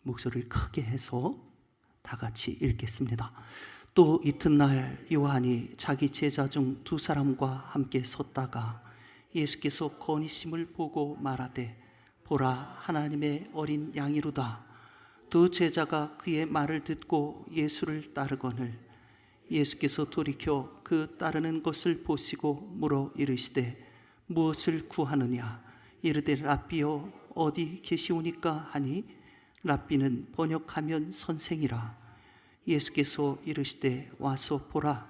목소리를 크게 해서 다 같이 읽겠습니다. 또 이튿날 요한이 자기 제자 중 2사람과 함께 섰다가 예수께서 거니심을 보고 말하되 보라 하나님의 어린 양이로다. 두 제자가 그의 말을 듣고 예수를 따르거늘 예수께서 돌이켜 그 따르는 것을 보시고 물어 이르시되 무엇을 구하느냐. 이르되 랍비여 어디 계시오니까 하니 랍비는 번역하면 선생이라. 예수께서 이르시되 와서 보라.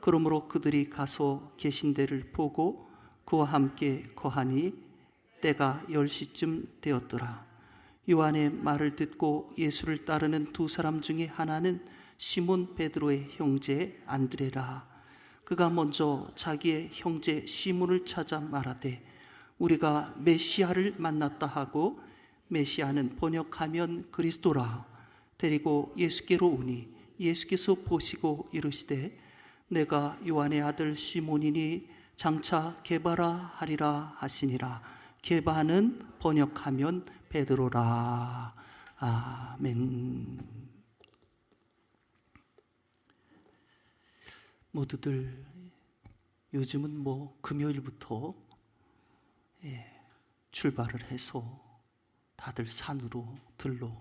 그러므로 그들이 가서 계신 데를 보고 그와 함께 거하니 때가 10시쯤 되었더라. 요한의 말을 듣고 예수를 따르는 2사람 중에 하나는 시몬 베드로의 형제 안드레라. 그가 먼저 자기의 형제 시몬을 찾아 말하되 우리가 메시아를 만났다 하고, 메시아는 번역하면 그리스도라. 데리고 예수께로 오니 예수께서 보시고 이르시되 내가 요한의 아들 시몬이니 장차 게바라 하리라 하시니라. 게바는 번역하면 베드로라. 아멘. 모두들 요즘은 금요일부터 출발을 해서 다들 산으로 들로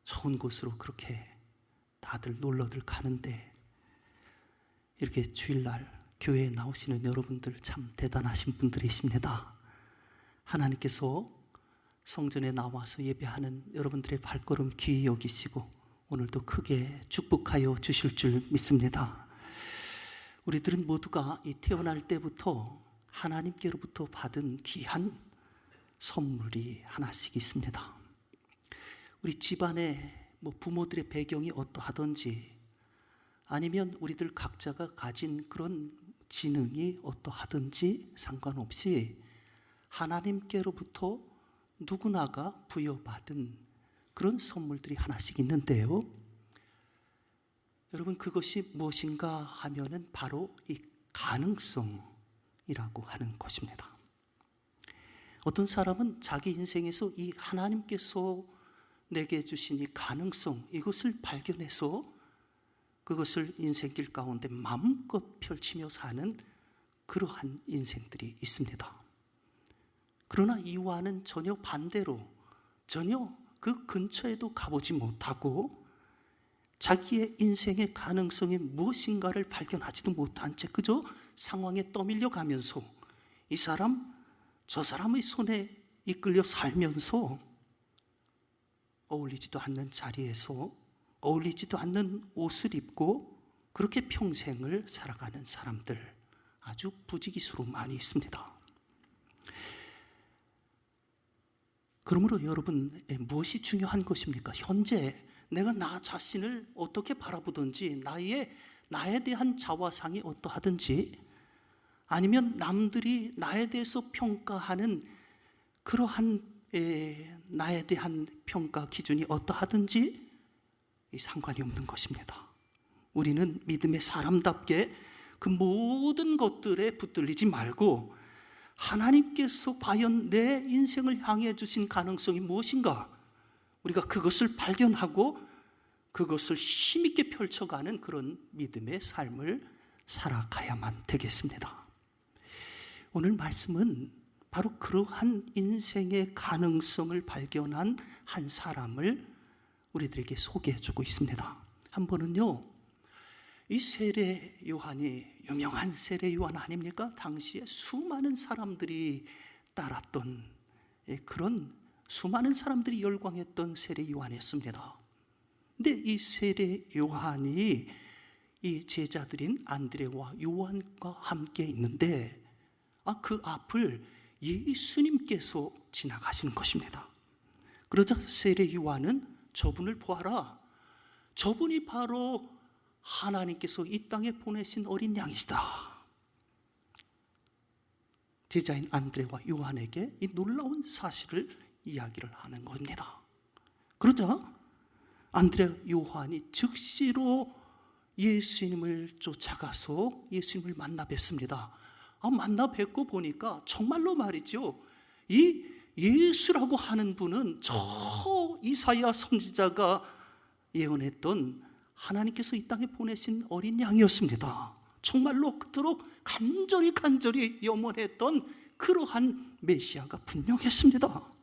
좋은 곳으로 그렇게 다들 놀러들 가는데, 이렇게 주일날 교회에 나오시는 여러분들 참 대단하신 분들이십니다. 하나님께서 성전에 나와서 예배하는 여러분들의 발걸음 귀히 여기시고 오늘도 크게 축복하여 주실 줄 믿습니다. 우리들은 모두가 이 태어날 때부터 하나님께로부터 받은 귀한 선물이 하나씩 있습니다. 우리 집안에 부모들의 배경이 어떠하든지, 아니면 우리들 각자가 가진 그런 지능이 어떠하든지 상관없이 하나님께로부터 누구나가 부여받은 그런 선물들이 하나씩 있는데요, 여러분, 그것이 무엇인가 하면은 바로 이 가능성이라고 하는 것입니다. 어떤 사람은 자기 인생에서 이 하나님께서 내게 주신 이 가능성, 이것을 발견해서 그것을 인생길 가운데 마음껏 펼치며 사는 그러한 인생들이 있습니다. 그러나 이와는 전혀 반대로, 전혀 그 근처에도 가보지 못하고 자기의 인생의 가능성이 무엇인가를 발견하지도 못한 채 그저 상황에 떠밀려 가면서 이 사람 저 사람의 손에 이끌려 살면서 어울리지도 않는 자리에서 어울리지도 않는 옷을 입고 그렇게 평생을 살아가는 사람들, 아주 부지기수로 많이 있습니다. 그러므로 여러분, 무엇이 중요한 것입니까? 현재 내가 나 자신을 어떻게 바라보든지, 나에 대한 자화상이 어떠하든지, 아니면 남들이 나에 대해서 평가하는 그러한 나에 대한 평가 기준이 어떠하든지 상관이 없는 것입니다. 우리는 믿음의 사람답게 그 모든 것들에 붙들리지 말고 하나님께서 과연 내 인생을 향해 주신 가능성이 무엇인가, 우리가 그것을 발견하고 그것을 힘있게 펼쳐가는 그런 믿음의 삶을 살아가야만 되겠습니다. 오늘 말씀은 바로 그러한 인생의 가능성을 발견한 한 사람을 우리들에게 소개해주고 있습니다. 한 번은요, 이 세례 요한이 유명한 세례 요한 아닙니까? 당시에 수많은 사람들이 따랐던, 그런 수많은 사람들이 열광했던 세례 요한이었습니다. 근데 이 세례 요한이 이 제자들인 안드레와 요한과 함께 있는데 그 앞을 예수님께서 지나가시는 것입니다. 그러자 세례 요한은 저분을 보아라, 저분이 바로 하나님께서 이 땅에 보내신 어린 양이시다. 제자인 안드레와 요한에게 이 놀라운 사실을 이야기를 하는 겁니다. 그러자 안드레 요한이 즉시로 예수님을 쫓아가서 예수님을 만나 뵙습니다. 만나 뵙고 보니까 정말로 말이죠, 이 예수라고 하는 분은 저 이사야 선지자가 예언했던 하나님께서 이 땅에 보내신 어린 양이었습니다. 정말로 그토록 간절히 염원했던 그러한 메시아가 분명했습니다.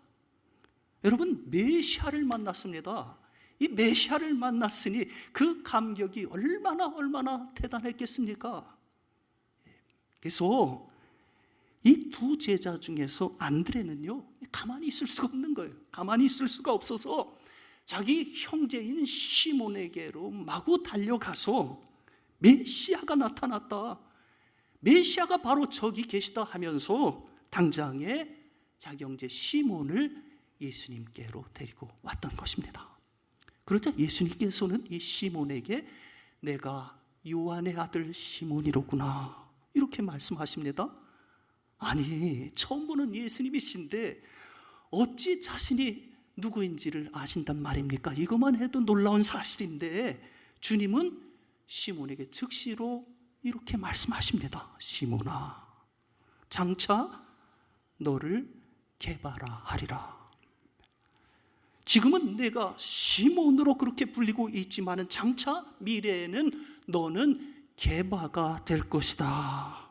여러분, 메시아를 만났습니다. 이 메시아를 만났으니 그 감격이 얼마나 대단했겠습니까? 그래서 이 두 제자 중에서 안드레는요, 가만히 있을 수가 없는 거예요. 가만히 있을 수가 없어서 자기 형제인 시몬에게로 마구 달려가서 메시아가 나타났다, 메시아가 바로 저기 계시다 하면서 당장에 자기 형제 시몬을 예수님께로 데리고 왔던 것입니다. 그러자 예수님께서는 이 시몬에게 내가 요한의 아들 시몬이로구나 이렇게 말씀하십니다. 아니, 처음 보는 예수님이신데 어찌 자신이 누구인지를 아신단 말입니까? 이것만 해도 놀라운 사실인데 주님은 시몬에게 즉시로 이렇게 말씀하십니다. 시몬아, 장차 너를 게바라 하리라. 지금은 내가 시몬으로 그렇게 불리고 있지만 장차 미래에는 너는 게바가 될 것이다.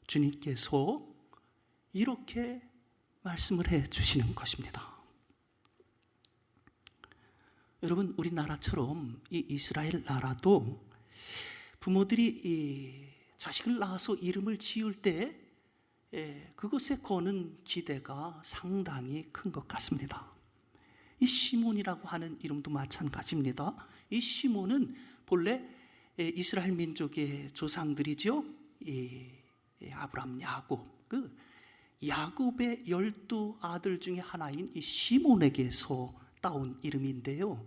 주님께서 이렇게 말씀을 해 주시는 것입니다. 여러분, 우리나라처럼 이 이스라엘 나라도 부모들이 이 자식을 낳아서 이름을 지을 때 그것에 거는 기대가 상당히 큰 것 같습니다. 이 시몬이라고 하는 이름도 마찬가지입니다. 이 시몬은 본래 이스라엘 민족의 조상들이죠. 아브라함, 야곱, 그 야곱의 12아들 중에 하나인 이 시몬에게서 따온 이름인데요,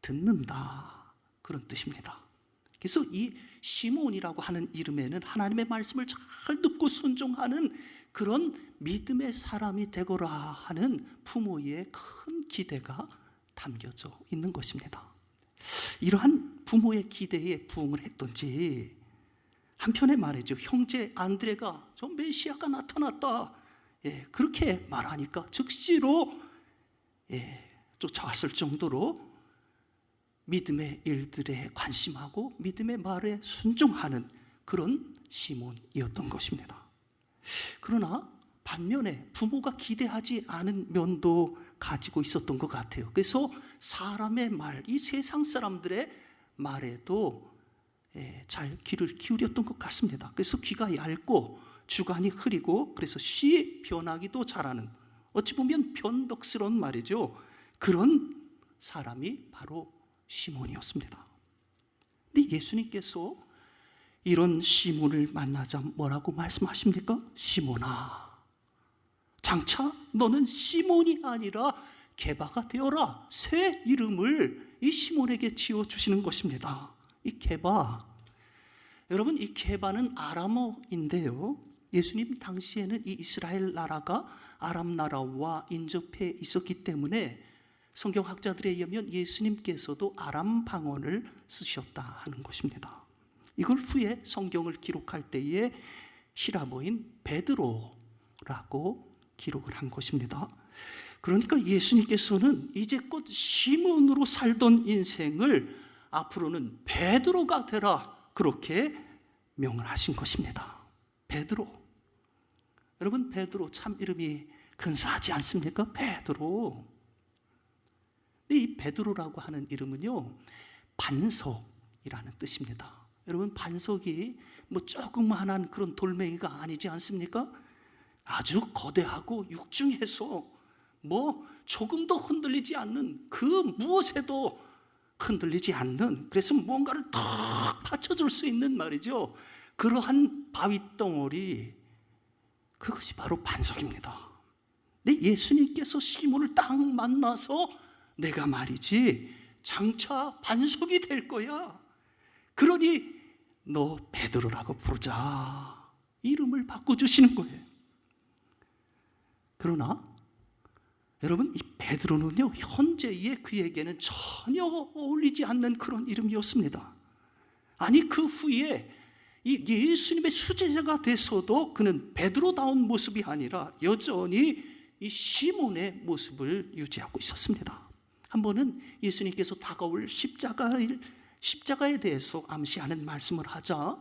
듣는다, 그런 뜻입니다. 그래서 이 시몬이라고 하는 이름에는 하나님의 말씀을 잘 듣고 순종하는 그런 믿음의 사람이 되거라 하는 부모의 큰 기대가 담겨져 있는 것입니다. 이러한 부모의 기대에 부응을 했던지 한편에 말이죠, 형제 안드레가 저 메시아가 나타났다, 그렇게 말하니까 즉시로 쫓아왔을 정도로 믿음의 일들에 관심하고 믿음의 말에 순종하는 그런 시몬이었던 것입니다. 그러나 반면에 부모가 기대하지 않은 면도 가지고 있었던 것 같아요. 그래서 사람의 말, 이 세상 사람들의 말에도 잘 귀를 기울였던 것 같습니다. 그래서 귀가 얇고 주관이 흐리고 그래서 쉬 변하기도 잘하는, 어찌 보면 변덕스러운 말이죠, 그런 사람이 바로 시몬이었습니다. 근데 예수님께서 이런 시몬을 만나자 뭐라고 말씀하십니까? 시몬아, 장차 너는 시몬이 아니라 게바가 되어라. 새 이름을 이 시몬에게 지어주시는 것입니다. 이 게바, 여러분, 이 게바는 아람어인데요, 예수님 당시에는 이 이스라엘 나라가 아람 나라와 인접해 있었기 때문에 성경학자들에 의하면 예수님께서도 아람 방언을 쓰셨다 하는 것입니다. 이걸 후에 성경을 기록할 때에 히라보인 베드로라고 기록을 한 것입니다. 그러니까 예수님께서는 이제껏 시몬으로 살던 인생을 앞으로는 베드로가 되라, 그렇게 명을 하신 것입니다. 베드로, 여러분, 베드로 참 이름이 근사하지 않습니까? 베드로. 이 베드로라고 하는 이름은요, 반석이라는 뜻입니다. 여러분, 반석이 뭐 조그마한 그런 돌멩이가 아니지 않습니까? 아주 거대하고 육중해서 뭐 조금도 흔들리지 않는, 그 무엇에도 흔들리지 않는, 그래서 뭔가를 탁 받쳐줄 수 있는 말이죠, 그러한 바위덩어리, 그것이 바로 반석입니다. 근데 예수님께서 시몬을 딱 만나서 내가 말이지 장차 반석이 될 거야, 그러니 너 베드로라고 부르자, 이름을 바꿔주시는 거예요. 그러나 여러분, 이 베드로는요, 현재의 그에게는 전혀 어울리지 않는 그런 이름이었습니다. 아니, 그 후에 이 예수님의 수제자가 돼서도 그는 베드로다운 모습이 아니라 여전히 이 시몬의 모습을 유지하고 있었습니다. 한 번은 예수님께서 다가올 십자가에 대해서 암시하는 말씀을 하자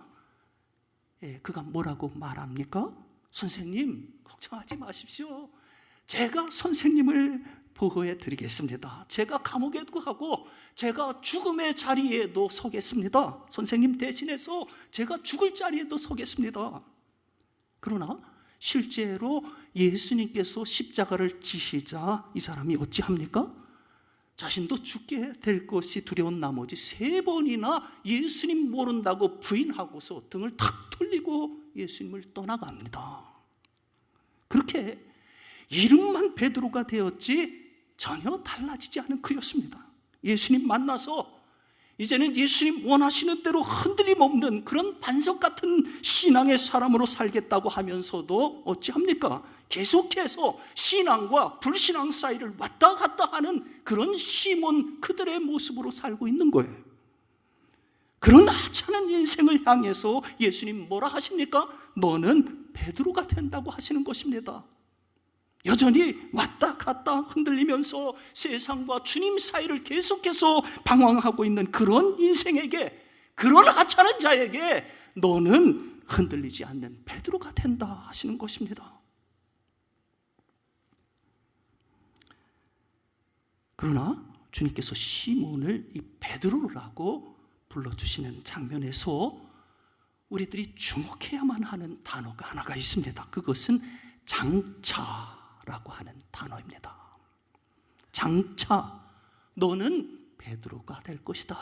그가 뭐라고 말합니까? 선생님, 걱정하지 마십시오. 제가 선생님을 보호해 드리겠습니다. 제가 감옥에도 가고 제가 죽음의 자리에도 서겠습니다. 선생님 대신해서 제가 죽을 자리에도 서겠습니다. 그러나 실제로 예수님께서 십자가를 지시자 이 사람이 어찌합니까? 자신도 죽게 될 것이 두려운 나머지 3번이나 예수님 모른다고 부인하고서 등을 탁 돌리고 예수님을 떠나갑니다. 그렇게 이름만 베드로가 되었지 전혀 달라지지 않은 그였습니다. 예수님 만나서 이제는 예수님 원하시는 대로 흔들림 없는 그런 반석 같은 신앙의 사람으로 살겠다고 하면서도 어찌합니까? 계속해서 신앙과 불신앙 사이를 왔다 갔다 하는 그런 시몬 그들의 모습으로 살고 있는 거예요. 그런 하찮은 인생을 향해서 예수님 뭐라 하십니까? 너는 베드로가 된다고 하시는 것입니다. 여전히 왔다 갔다 흔들리면서 세상과 주님 사이를 계속해서 방황하고 있는 그런 인생에게, 그런 하찮은 자에게 너는 흔들리지 않는 베드로가 된다 하시는 것입니다. 그러나 주님께서 시몬을 이 베드로라고 불러주시는 장면에서 우리들이 주목해야만 하는 단어가 하나가 있습니다. 그것은 장차라고 하는 단어입니다. 장차, 너는 베드로가 될 것이다.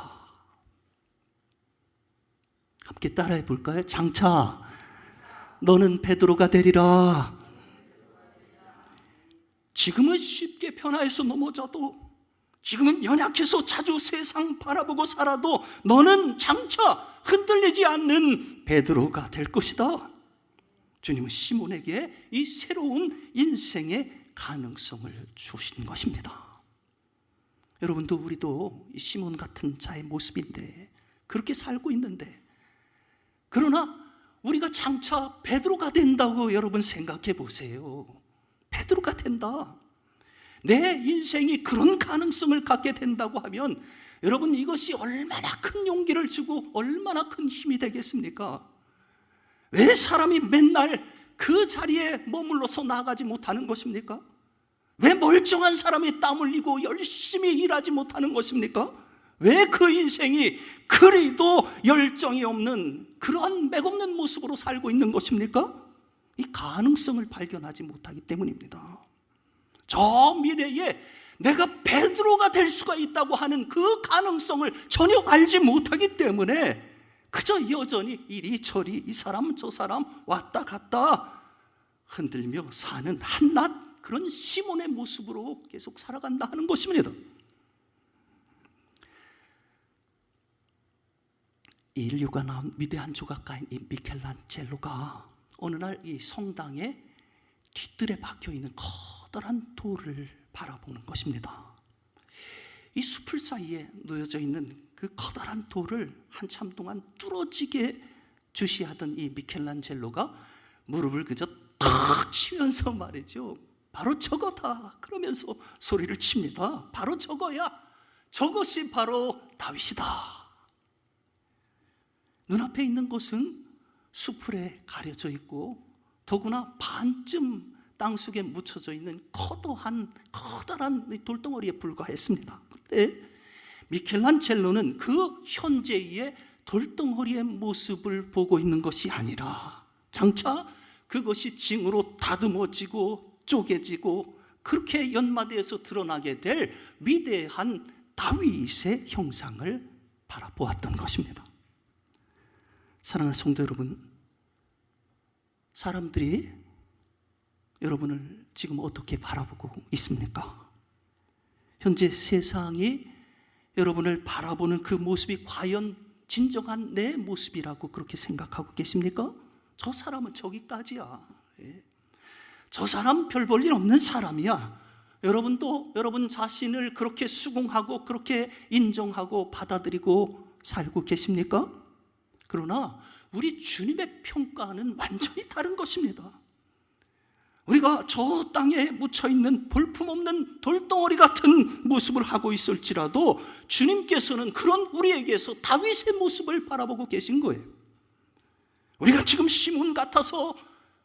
함께 따라해 볼까요? 장차, 너는 베드로가 되리라. 지금은 쉽게 변화해서 넘어져도, 지금은 연약해서 자주 세상 바라보고 살아도 너는 장차 흔들리지 않는 베드로가 될 것이다. 주님은 시몬에게 이 새로운 인생의 가능성을 주신 것입니다. 여러분도 우리도 이 시몬 같은 자의 모습인데, 그렇게 살고 있는데, 그러나 우리가 장차 베드로가 된다고 여러분 생각해 보세요. 베드로가 된다, 내 인생이 그런 가능성을 갖게 된다고 하면 여러분, 이것이 얼마나 큰 용기를 주고 얼마나 큰 힘이 되겠습니까? 왜 사람이 맨날 그 자리에 머물러서 나가지 못하는 것입니까? 왜 멀쩡한 사람이 땀 흘리고 열심히 일하지 못하는 것입니까? 왜 그 인생이 그리도 열정이 없는 그런 맥없는 모습으로 살고 있는 것입니까? 이 가능성을 발견하지 못하기 때문입니다. 저 미래에 내가 베드로가 될 수가 있다고 하는 그 가능성을 전혀 알지 못하기 때문에 그저 여전히 이리저리 이 사람 저 사람 왔다 갔다 흔들며 사는 한낱 그런 시몬의 모습으로 계속 살아간다 하는 것입니다. 인류가 낳은 위대한 조각가인 이 미켈란젤로가 어느 날 이 성당의 뒤뜰에 박혀있는 커다란 돌을 바라보는 것입니다. 이 숲을 사이에 놓여져 있는 그 커다란 돌을 한참 동안 뚫어지게 주시하던 이 미켈란젤로가 무릎을 그저 탁 치면서 말이죠, 바로 저거다 그러면서 소리를 칩니다. 바로 저거야, 저것이 바로 다윗이다. 눈앞에 있는 것은 수풀에 가려져 있고 더구나 반쯤 땅속에 묻혀져 있는 커다란 돌덩어리에 불과했습니다. 그런데 미켈란젤로는 그 현재의 돌덩어리의 모습을 보고 있는 것이 아니라 장차 그것이 징으로 다듬어지고 쪼개지고 그렇게 연마대에서 드러나게 될 위대한 다윗의 형상을 바라보았던 것입니다. 사랑하는 성도 여러분, 사람들이 여러분을 지금 어떻게 바라보고 있습니까? 현재 세상이 여러분을 바라보는 그 모습이 과연 진정한 내 모습이라고 그렇게 생각하고 계십니까? 저 사람은 저기까지야, 저 사람 별 볼 일 없는 사람이야. 여러분도 여러분 자신을 그렇게 수긍하고 그렇게 인정하고 받아들이고 살고 계십니까? 그러나 우리 주님의 평가는 완전히 다른 것입니다. 우리가 저 땅에 묻혀있는 볼품없는 돌덩어리 같은 모습을 하고 있을지라도 주님께서는 그런 우리에게서 다윗의 모습을 바라보고 계신 거예요. 우리가 지금 시몬 같아서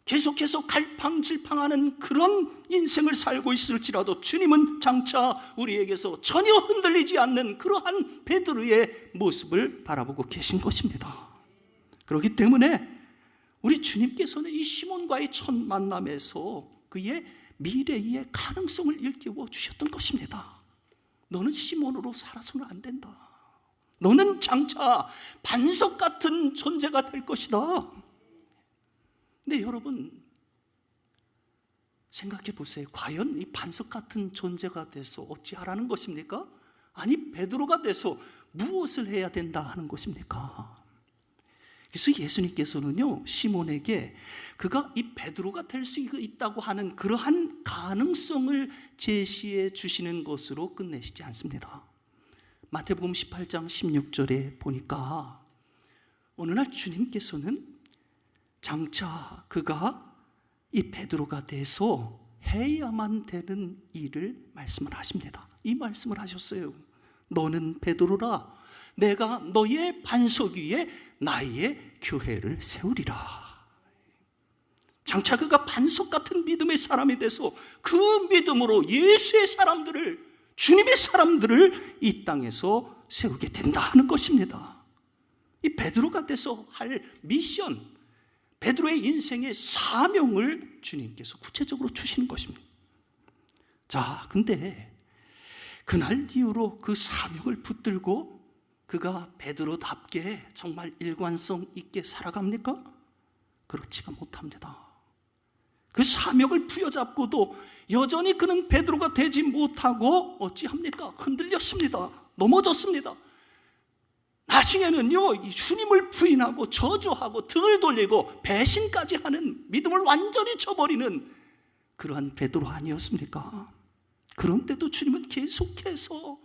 계속해서 갈팡질팡하는 그런 인생을 살고 있을지라도 주님은 장차 우리에게서 전혀 흔들리지 않는 그러한 베드로의 모습을 바라보고 계신 것입니다. 그렇기 때문에 우리 주님께서는 이 시몬과의 첫 만남에서 그의 미래의 가능성을 일깨워 주셨던 것입니다. 너는 시몬으로 살아서는 안 된다. 너는 장차 반석 같은 존재가 될 것이다. 근데 여러분 생각해 보세요. 과연 이 반석 같은 존재가 돼서 어찌하라는 것입니까? 아니 베드로가 돼서 무엇을 해야 된다 하는 것입니까? 그래서 예수님께서는요 시몬에게 그가 이 베드로가 될 수 있다고 하는 그러한 가능성을 제시해 주시는 것으로 끝내시지 않습니다. 마태복음 18장 16절에 보니까 어느 날 주님께서는 장차 그가 이 베드로가 돼서 해야만 되는 일을 말씀을 하십니다. 이 말씀을 하셨어요. 너는 베드로라. 내가 너의 반석 위에 나의 교회를 세우리라. 장차 그가 반석 같은 믿음의 사람이 돼서 그 믿음으로 예수의 사람들을, 주님의 사람들을 이 땅에서 세우게 된다 하는 것입니다. 이 베드로가 돼서 할 미션, 베드로의 인생의 사명을 주님께서 구체적으로 주시는 것입니다. 자, 근데 그날 이후로 그 사명을 붙들고 그가 베드로답게 정말 일관성 있게 살아갑니까? 그렇지가 못합니다. 그 사명을 부여잡고도 여전히 그는 베드로가 되지 못하고 어찌합니까? 흔들렸습니다. 넘어졌습니다. 나중에는요 주님을 부인하고 저주하고 등을 돌리고 배신까지 하는, 믿음을 완전히 저버리는 그러한 베드로 아니었습니까? 그런데도 주님은 계속해서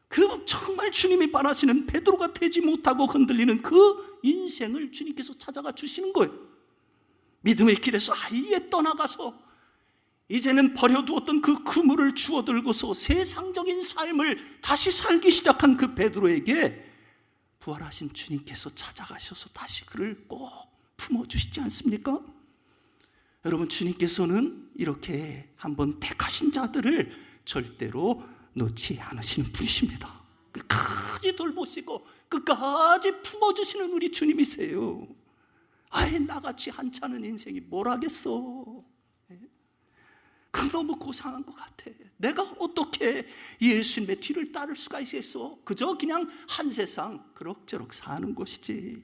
그 정말 주님이 바라시는 베드로가 되지 못하고 흔들리는 그 인생을 주님께서 찾아가 주시는 거예요. 믿음의 길에서 아예 떠나가서 이제는 버려두었던 그 그물을 주워들고서 세상적인 삶을 다시 살기 시작한 그 베드로에게 부활하신 주님께서 찾아가셔서 다시 그를 꼭 품어주시지 않습니까? 여러분, 주님께서는 이렇게 한번 택하신 자들을 절대로 놓지 않으시는 분이십니다. 끝까지 돌보시고 끝까지 품어주시는 우리 주님이세요. 아예 나같이 한찮은 인생이 뭘 하겠어. 그 너무 고상한 것 같아. 내가 어떻게 예수님의 뒤를 따를 수가 있겠어? 그저 그냥 한 세상 그럭저럭 사는 것이지.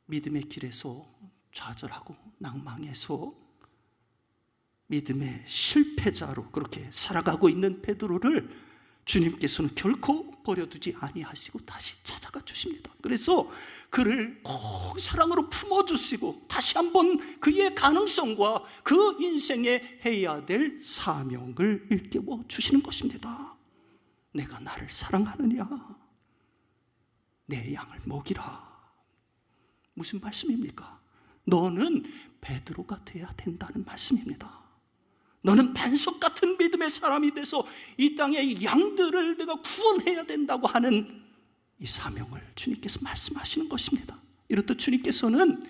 믿음의 길에서 좌절하고 낭망해서 믿음의 실패자로 그렇게 살아가고 있는 베드로를 주님께서는 결코 버려두지 아니하시고 다시 찾아가 주십니다. 그래서 그를 꼭 사랑으로 품어주시고 다시 한번 그의 가능성과 그 인생에 해야 될 사명을 일깨워 주시는 것입니다. 내가 나를 사랑하느냐? 내 양을 먹이라. 무슨 말씀입니까? 너는 베드로가 되어야 된다는 말씀입니다. 너는 반석 같은 믿음의 사람이 돼서 이 땅의 양들을 내가 구원해야 된다고 하는 이 사명을 주님께서 말씀하시는 것입니다. 이렇듯 주님께서는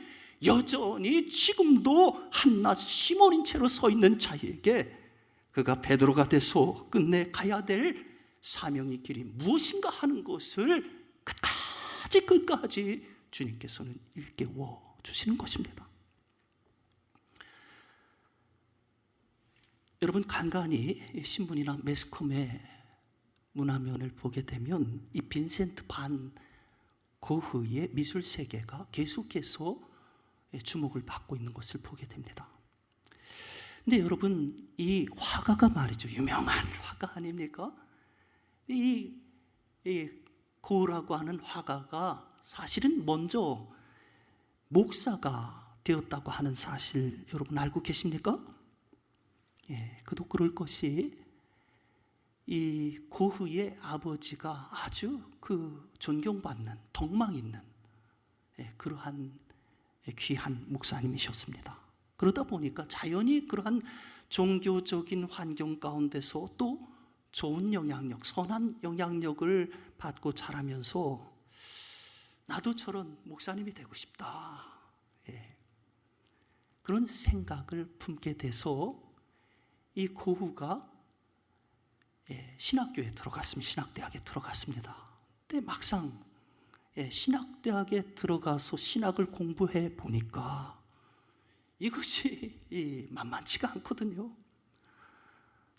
여전히 지금도 한낱 시몬인 채로 서 있는 자에게 그가 베드로가 돼서 끝내 가야 될 사명의 길이 무엇인가 하는 것을 끝까지 주님께서는 일깨워 주시는 것입니다. 여러분, 간간히 신문이나 매스컴의 문화면을 보게 되면 이 빈센트 반 고흐의 미술 세계가 계속해서 주목을 받고 있는 것을 보게 됩니다. 근데 여러분, 이 화가가 말이죠, 유명한 화가 아닙니까? 이 고흐라고 하는 화가가 사실은 먼저 목사가 되었다고 하는 사실 여러분 알고 계십니까? 그도 그럴 것이 이 고흐의 아버지가 아주 그 존경받는, 덕망 있는 그러한 귀한 목사님이셨습니다. 그러다 보니까 자연히 그러한 종교적인 환경 가운데서 또 좋은 영향력, 선한 영향력을 받고 자라면서 나도 저런 목사님이 되고 싶다. 예. 그런 생각을 품게 돼서 이 고우가 신학교에 들어갔습니다. 신학대학에 들어갔습니다. 근데 막상 신학대학에 들어가서 신학을 공부해 보니까 이것이 만만치가 않거든요.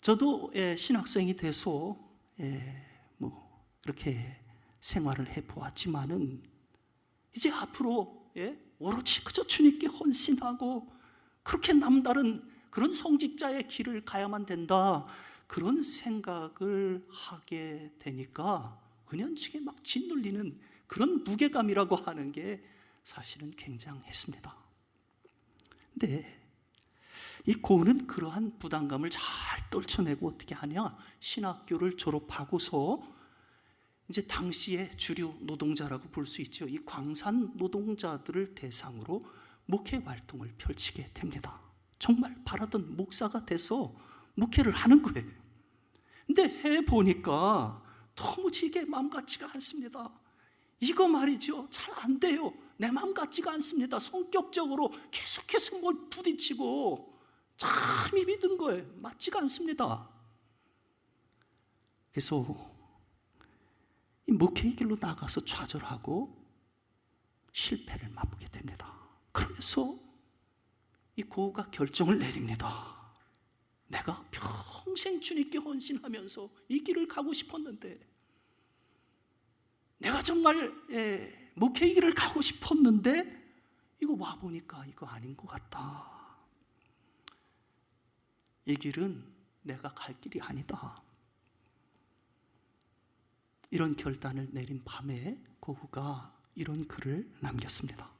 저도 신학생이 돼서 뭐 이렇게 생활을 해 보았지만은 이제 앞으로 오로지 그저 주님께 헌신하고 그렇게 남다른 그런 성직자의 길을 가야만 된다, 그런 생각을 하게 되니까 은연중에 막 짓눌리는 그런 무게감이라고 하는 게 사실은 굉장했습니다. 근데 이 고은은 그러한 부담감을 잘 떨쳐내고 어떻게 하냐, 신학교를 졸업하고서 이제 당시의 주류 노동자라고 볼 수 있죠. 이 광산 노동자들을 대상으로 목회 활동을 펼치게 됩니다. 정말 바라던 목사가 돼서 목회를 하는 거예요. 근데 해보니까 도무지 이게 마음 같지가 않습니다. 이거 말이죠, 잘 안 돼요. 내 마음 같지가 않습니다. 성격적으로 계속해서 뭘 부딪히고 참 힘이 든 거예요. 맞지가 않습니다. 그래서 이 목회의 길로 나가서 좌절하고 실패를 맛보게 됩니다. 그러면서 이 고우가 결정을 내립니다. 내가 평생 주님께 헌신하면서 이 길을 가고 싶었는데, 내가 정말 목회의 길을 가고 싶었는데 이거 와보니까 이거 아닌 것 같다. 이 길은 내가 갈 길이 아니다. 이런 결단을 내린 밤에 고우가 이런 글을 남겼습니다.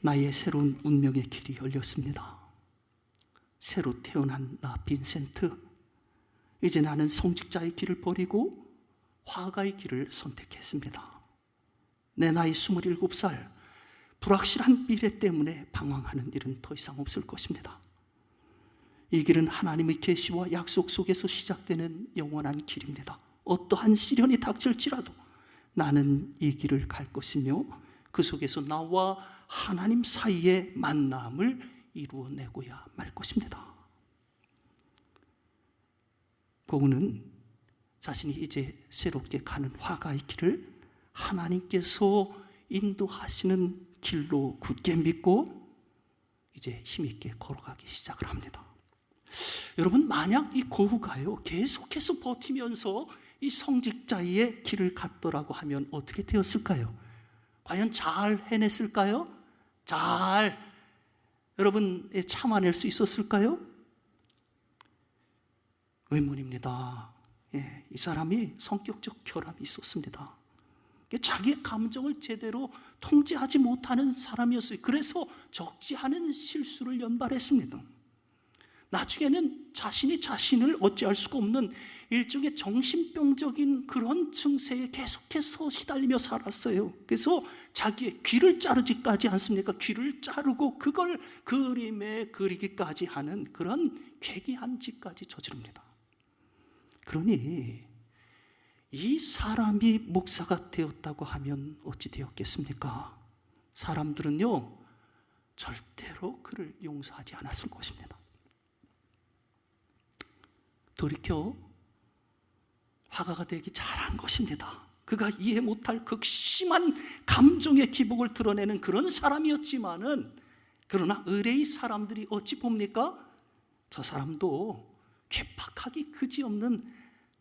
나의 새로운 운명의 길이 열렸습니다. 새로 태어난 나 빈센트, 이제 나는 성직자의 길을 버리고 화가의 길을 선택했습니다. 내 나이 27살, 불확실한 미래 때문에 방황하는 일은 더 이상 없을 것입니다. 이 길은 하나님의 계시와 약속 속에서 시작되는 영원한 길입니다. 어떠한 시련이 닥칠지라도 나는 이 길을 갈 것이며 그 속에서 나와 하나님 사이의 만남을 이루어내고야 말 것입니다. 고우는 자신이 이제 새롭게 가는 화가의 길을 하나님께서 인도하시는 길로 굳게 믿고 이제 힘있게 걸어가기 시작을 합니다. 여러분, 만약 이 고우가요 계속해서 버티면서 이 성직자의 길을 갔더라고 하면 어떻게 되었을까요? 과연 잘 해냈을까요? 잘 여러분 참아낼 수 있었을까요? 의문입니다. 이 사람이 성격적 결함이 있었습니다. 자기의 감정을 제대로 통제하지 못하는 사람이었어요. 그래서 적지 않은 실수를 연발했습니다. 나중에는 자신이 자신을 어찌할 수가 없는 일종의 정신병적인 그런 증세에 계속해서 시달리며 살았어요. 그래서 자기의 귀를 자르지까지 않습니까? 귀를 자르고 그걸 그림에 그리기까지 하는 그런 괴기한 짓까지 저지릅니다. 그러니 이 사람이 목사가 되었다고 하면 어찌 되었겠습니까? 사람들은요 절대로 그를 용서하지 않았을 것입니다. 돌이켜 화가가 되기 잘한 것입니다. 그가 이해 못할 극심한 감정의 기복을 드러내는 그런 사람이었지만은, 그러나 의뢰의 사람들이 어찌 봅니까? 저 사람도 괴팍하기 그지없는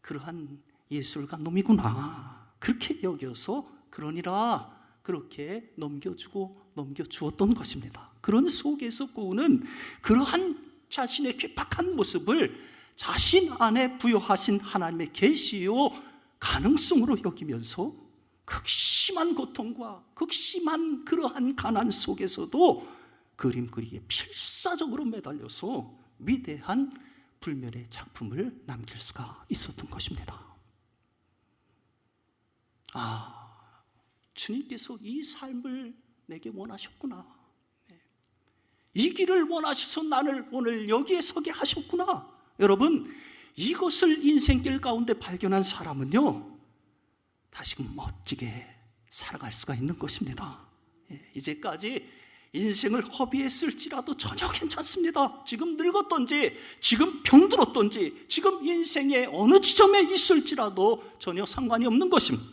그러한 예술가 놈이구나, 그렇게 여겨서 그러니라 그렇게 넘겨주었던 것입니다. 그런 속에서 고우는 그러한 자신의 괴팍한 모습을 자신 안에 부여하신 하나님의 계시요 가능성으로 여기면서 극심한 고통과 극심한 그러한 가난 속에서도 그림 그리기에 필사적으로 매달려서 위대한 불멸의 작품을 남길 수가 있었던 것입니다. 주님께서 이 삶을 내게 원하셨구나. 이 길을 원하셔서 나를 오늘 여기에 서게 하셨구나. 여러분, 이것을 인생길 가운데 발견한 사람은요, 다시금 멋지게 살아갈 수가 있는 것입니다. 이제까지 인생을 허비했을지라도 전혀 괜찮습니다. 지금 늙었던지, 지금 병들었던지, 지금 인생의 어느 지점에 있을지라도 전혀 상관이 없는 것입니다.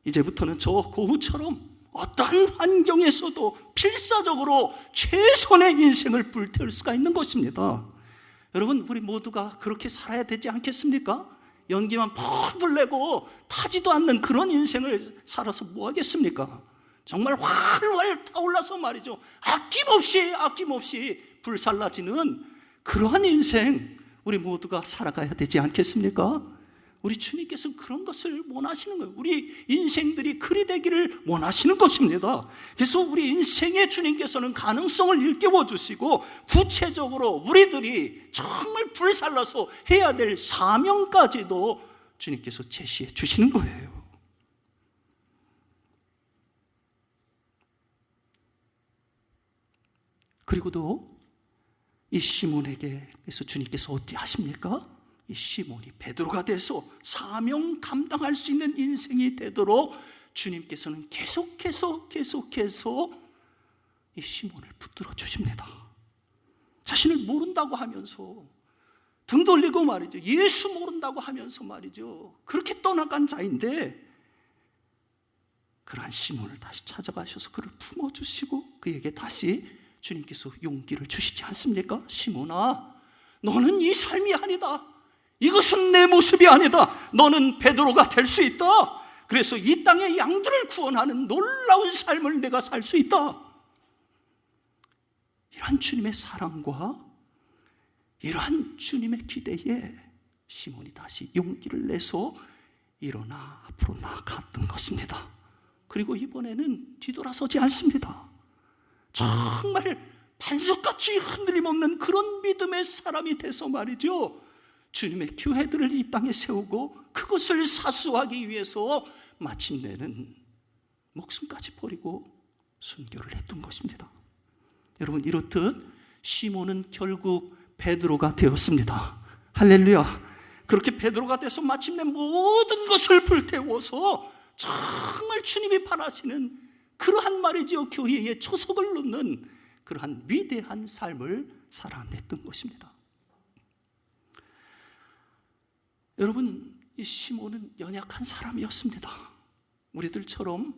이제부터는 저 고흐처럼 어떠한 환경에서도 필사적으로 최선의 인생을 불태울 수가 있는 것입니다. 여러분, 우리 모두가 그렇게 살아야 되지 않겠습니까? 연기만 펄펄 내고 타지도 않는 그런 인생을 살아서 뭐 하겠습니까? 정말 활활 타올라서 말이죠, 아낌없이 불살라지는 그러한 인생 우리 모두가 살아가야 되지 않겠습니까? 우리 주님께서 그런 것을 원하시는 거예요. 우리 인생들이 그리 되기를 원하시는 것입니다. 그래서 우리 인생의 주님께서는 가능성을 일깨워 주시고 구체적으로 우리들이 정말 불살라서 해야 될 사명까지도 주님께서 제시해 주시는 거예요. 그리고도 이 시몬에게서 주님께서 어찌 하십니까? 이 시몬이 베드로가 돼서 사명 감당할 수 있는 인생이 되도록 주님께서는 계속해서 이 시몬을 붙들어 주십니다. 자신을 모른다고 하면서 등 돌리고 말이죠, 예수 모른다고 하면서 말이죠, 그렇게 떠나간 자인데 그러한 시몬을 다시 찾아가셔서 그를 품어주시고 그에게 다시 주님께서 용기를 주시지 않습니까? 시몬아, 너는 이 삶이 아니다. 이것은 내 모습이 아니다. 너는 베드로가 될 수 있다. 그래서 이 땅의 양들을 구원하는 놀라운 삶을 내가 살 수 있다. 이러한 주님의 사랑과 이러한 주님의 기대에 시몬이 다시 용기를 내서 일어나 앞으로 나아갔던 것입니다. 그리고 이번에는 뒤돌아서지 않습니다. 정말 반석같이 흔들림 없는 그런 믿음의 사람이 돼서 말이죠, 주님의 교회들을 이 땅에 세우고 그것을 사수하기 위해서 마침내는 목숨까지 버리고 순교를 했던 것입니다. 여러분, 이렇듯 시몬은 결국 베드로가 되었습니다. 할렐루야. 그렇게 베드로가 돼서 마침내 모든 것을 불태워서 정말 주님이 바라시는 그러한 말이죠, 교회의 초석을 놓는 그러한 위대한 삶을 살아냈던 것입니다. 여러분, 이 시몬은 연약한 사람이었습니다. 우리들처럼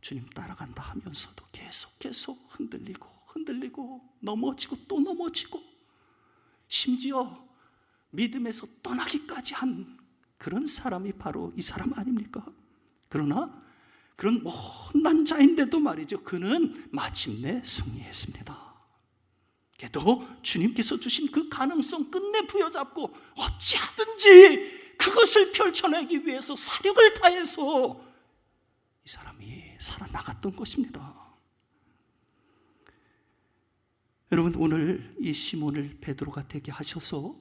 주님 따라간다 하면서도 계속해서 흔들리고 넘어지고 또 넘어지고 심지어 믿음에서 떠나기까지 한 그런 사람이 바로 이 사람 아닙니까? 그러나 그런 못난 자인데도 말이죠, 그는 마침내 승리했습니다. 그래도 주님께서 주신 그 가능성 끝내 부여잡고 어찌하든지 그것을 펼쳐내기 위해서 사력을 다해서 이 사람이 살아나갔던 것입니다. 여러분, 오늘 이 시몬을 베드로가 되게 하셔서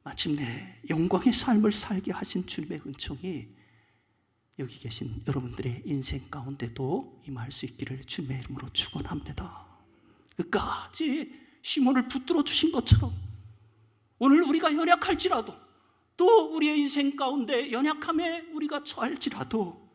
마침내 영광의 삶을 살게 하신 주님의 은총이 여기 계신 여러분들의 인생 가운데도 임할 수 있기를 주님의 이름으로 축원합니다. 끝까지 시몬을 붙들어 주신 것처럼 오늘 우리가 연약할지라도 또 우리의 인생 가운데 연약함에 우리가 처할지라도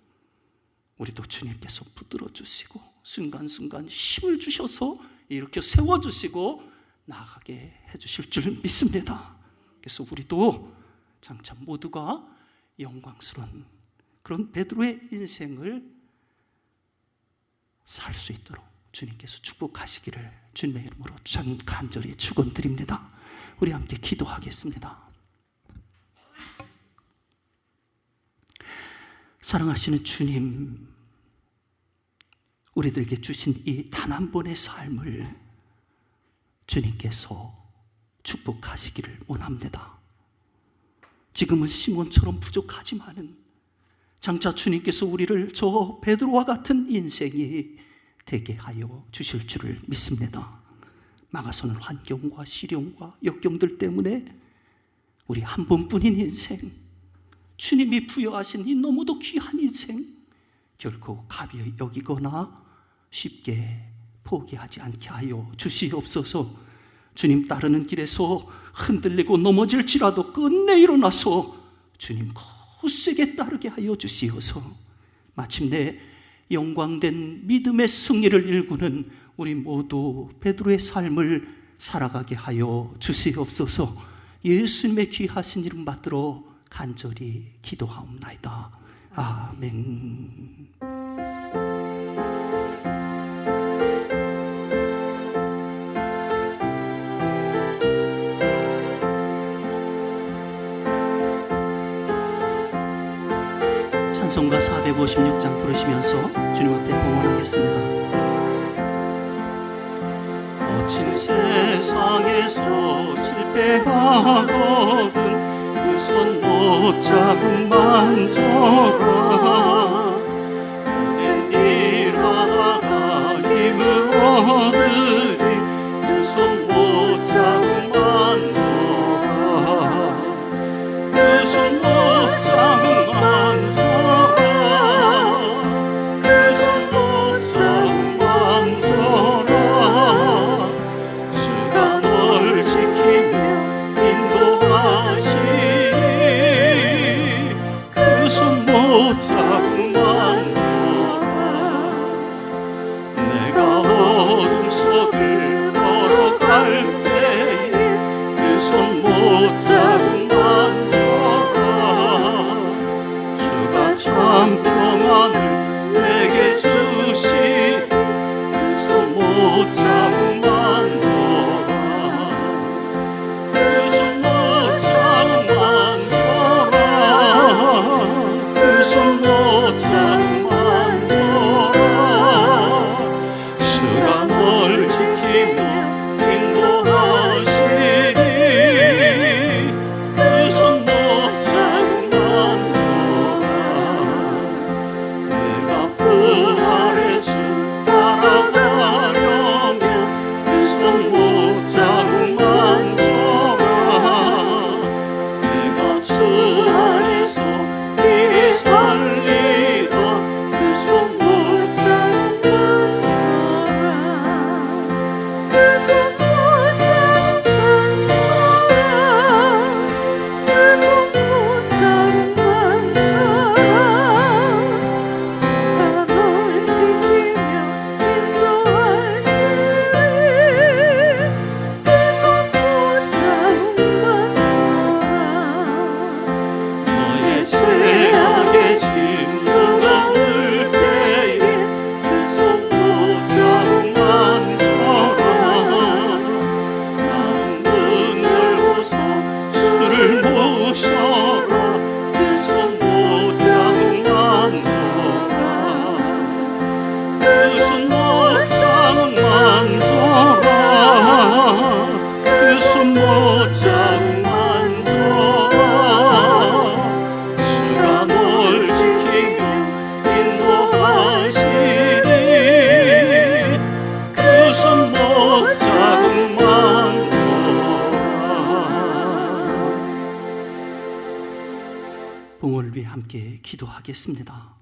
우리도 주님께서 붙들어 주시고 순간순간 힘을 주셔서 이렇게 세워주시고 나아가게 해주실 줄 믿습니다. 그래서 우리도 장차 모두가 영광스러운 그런 베드로의 인생을 살 수 있도록 주님께서 축복하시기를 주님의 이름으로 간절히 축원드립니다. 우리 함께 기도하겠습니다. 사랑하시는 주님, 우리들에게 주신 이 단 한 번의 삶을 주님께서 축복하시기를 원합니다. 지금은 시몬처럼 부족하지만은 장차 주님께서 우리를 저 베드로와 같은 인생이 되게 하여 주실 줄을 믿습니다. 막아서는 환경과 시련과 역경들 때문에 우리 한 번뿐인 인생, 주님이 부여하신 이 너무도 귀한 인생 결코 가벼이 여기거나 쉽게 포기하지 않게 하여 주시옵소서. 주님 따르는 길에서 흔들리고 넘어질지라도 끝내 일어나서 주님 굳세게 따르게 하여 주시옵소서. 마침내 영광된 믿음의 승리를 일구는 우리 모두 베드로의 삶을 살아가게 하여 주시옵소서. 예수님의 귀하신 이름 받들어 간절히 기도하옵나이다. 아멘. 찬송가 456장 부르시면서 주님 앞에 봉헌하겠습니다. 거친 세상에서 실패하거든 그 손 못 잡은 만져라. 모든 일 하다가 힘을 얻으리 그 손 못 잡은 만져라. 그 손 못 잡은 만져라. 그 손 못 잡은 만져라. 주가 널 지키며 인도하시니 그 손 못 잡은 만져라. 내가 어둠 속을 걸어갈 때에 그 손 못 잡은 만져라. 주가 참 평안을 내게 주시 그 손 못 잡은 만져라. 그 손 못 잡은 만져라. 그 손 못 잡은 만져라. 주가 널 지키며 인도하시니 그 손 못 잡은 만져라. 내가 부활의 주 따라가려면 그 손 못 잡은 만져라. 내가 주 안에서 이 살리다 그 손 못 잡은 만져라. 그 손 못 잡은 만져라. 그 손 못 잡은 만져라. 주가 널 지키며 인도하시니 그 손 못 잡은 만져라. 너의 죄악의 짐 무거울 때에 그 손 못 잡은 만져라. 마음 문 열고서 주를 모셔라. 그 손 못 잡은 만져라. 그 손 못 잡은 만져라. 그 손 못 잡은 만져라. 주가 널 지키며 인도하시니 그 손 못 잡은 만져라. 봉헌을 위해 함께 기도하겠습니다.